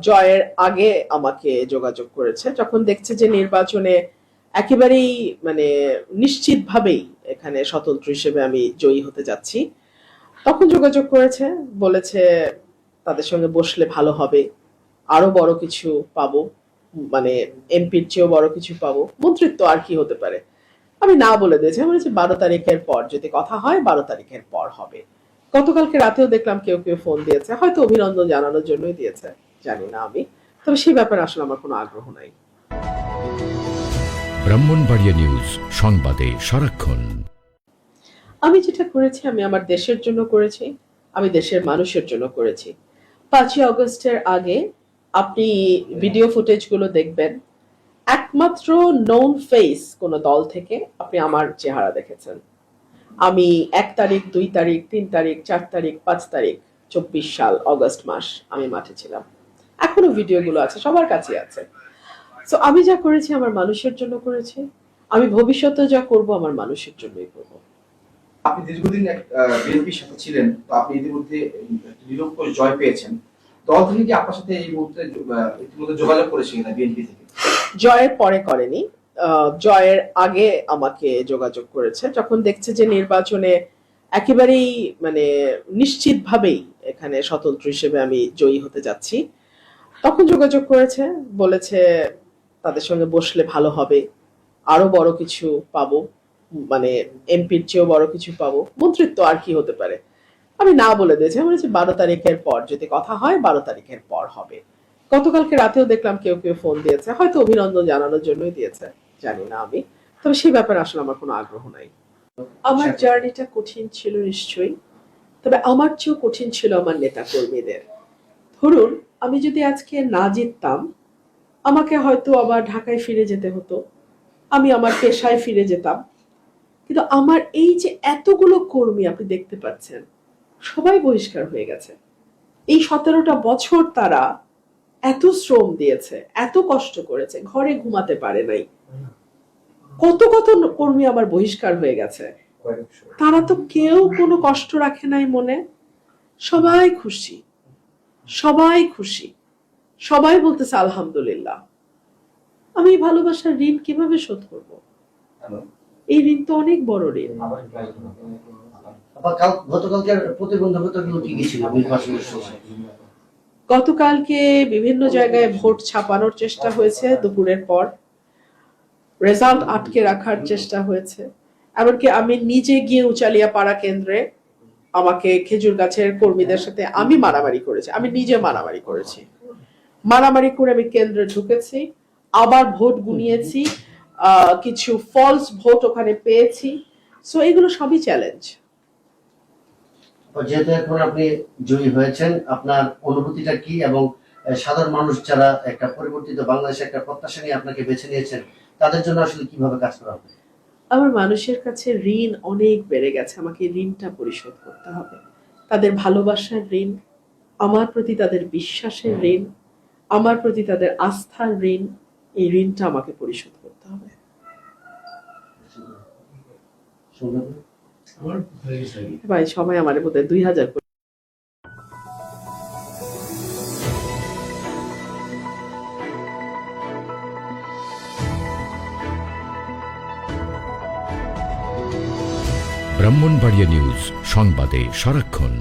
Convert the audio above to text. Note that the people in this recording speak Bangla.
জয়ের আগে আমাকে যোগাযোগ করেছে যখন দেখছে যে নির্বাচনে একেবারেই মানে নিশ্চিতভাবেই এখানে স্বতন্ত্র হিসেবে আমি জয়ী হতে যাচ্ছি। তখন যোগাযোগ করেছে, বলেছে তাদের সঙ্গে বসলে ভালো হবে, আরো বড় কিছু পাবো, মানে এমপির চেয়েও বড় কিছু পাবো, মন্ত্রিত্ব আর কি হতে পারে। আমি না বলে দিয়েছি, আমি বলেছি 12 তারিখের পর যদি কথা হয় 12 তারিখের পর হবে। গতকালকে রাতেও দেখলাম কেউ কেউ ফোন দিয়েছে, হয়তো অভিনন্দন জানানোর জন্যই দিয়েছে, জানি না আমি। তবে সেই ব্যাপারে আসলে আমার কোনো আগ্রহ নাই। ব্রাহ্মণবাড়িয়া নিউজ, সংবাদে সারাক্ষণ। আমি যেটা করেছি আমি আমার দেশের জন্য করেছি, আমি দেশের মানুষের জন্য করেছি। 5ই আগস্টের আগে আপনি ভিডিও ফুটেজগুলো দেখবেন, একমাত্র নোন ফেস কোন দল থেকে আপনি আমার চেহারা দেখেছেন। আমি 1 তারিখ, 2 তারিখ, 3 তারিখ, 4 তারিখ, 5 তারিখ 24 সাল অগস্ট মাস আমি মাঠে ছিলাম। এখনো ভিডিওগুলো আছে, সবার কাছে আছে। তো আমি যা করেছি আমার মানুষের জন্য করেছি, আমি ভবিষ্যতে যা করব আমার মানুষের জন্যই করব। আপনি দীর্ঘদিন বিএনপির সাথে ছিলেন, তো আপনি ইতিমধ্যে নিরঙ্কুশ জয় পেয়েছেন। দল থেকে কি আপনার সাথে এই মুহূর্তে ইতিমধ্যে যোগাযোগ করেছে কিনা বিএনপি থেকে? জয়ের পরে করেনি, জয়ের আগে আমাকে যোগাযোগ করেছে যখন দেখছে যে নির্বাচনে একেবারেই মানে নিশ্চিতভাবেই এখানে স্বতন্ত্র হিসেবে আমি জয়ী হতে যাচ্ছি। তখন যোগাযোগ করেছে, বলেছে তাদের সঙ্গে বসলে ভালো হবে, আরো বড় কিছু পাবো, মানে এমপির চেয়েও বড় কিছু পাবো, মন্ত্রিত্ব আর কি হতে পারে। আমি না বলে দিয়েছি, আমি বলেছি 12 তারিখের পর যদি কথা হয় 12 তারিখের পর হবে। গতকালকে রাতেও দেখলাম কেউ কেউ ফোন দিয়েছে, হয়তো অভিনন্দন জানানোর জন্যই দিয়েছে, জানি না আমি। তবে সেই ব্যাপারে আসলে আমার কোনো আগ্রহ নাই। আমার জার্নিটা কঠিন ছিল নিশ্চয়ই, তবে আমার চেয়েও কঠিন ছিল আমার নেতা কর্মীদের। ধরুন আমি যদি আজকে না জিততাম, আমাকে হয়তো আবার ঢাকায় ফিরে যেতে হতো, আমি আমার পেশায় ফিরে যেতাম। কিন্তু আমার এই যে এতগুলো কর্মী আপনি দেখতে পাচ্ছেন, সবাই বহিষ্কার হয়ে গেছে। এই 17টা বছর তারা এত শ্রম দিয়েছে, এত কষ্ট করেছে, ঘরে ঘুমাতে পারে নাই। কত কত কর্মী আমার বহিষ্কার হয়ে গেছে, তারা তো কেউ কোনো কষ্ট রাখে নাই মনে। সবাই খুশি, সবাই খুশি, সবাই বলতেছে আলহামদুলিল্লাহ। আমি এই ভালোবাসার ঋণ কিভাবে শোধ করব? এই ঋণ তো অনেক বড় ঋণ। গতকালকের প্রতিবন্ধকতাগুলো কি কি ছিল নির্বাচনের সময়? গতকালকে বিভিন্ন জায়গায় ভোট ছাপানোর চেষ্টা হয়েছে দুপুরের পর, রেজাল্ট আটকে রাখার চেষ্টা হয়েছে। এমনকি আমি নিজে গিয়ে উচালিয়া পাড়া কেন্দ্রে আমাকে খেজুর গাছের কর্মীদের সাথে আমি মারামারি করেছি, আমি নিজে মারামারি করেছি। মারামারি করে আমি কেন্দ্রে ঢুকেছি, আবার ভোট গুনিয়েছি, কিছু ফলস ভোট ওখানে পেয়েছি। সো এগুলো সবই চ্যালেঞ্জ। যেহেতু এখন আপনি জয়ী হয়েছেন, আপনার অনুভূতিটা কি, এবং সাধারণ মানুষ যারা একটা পরিবর্তিত বাংলাদেশে একটা প্রত্যাশা নিয়ে আপনাকে বেছে নিয়েছেন, তাদের জন্য আসলে কিভাবে কাজ করা হবে? আমার মানুষের কাছে ঋণ অনেক বেড়ে গেছে, আমাকে ঋণটা পরিশোধ করতে হবে। তাদের ভালোবাসার ঋণ, আমার প্রতি তাদের বিশ্বাসের ঋণ, আমার প্রতি তাদের আস্থার ঋণ, এই ঋণটা আমাকে পরিশোধ করতে হবে। ভাই সবাই আমার বোধহয় 2000 ব্রাহ্মণবাড়িয়া নিউজ, সংবাদে সারাক্ষণ।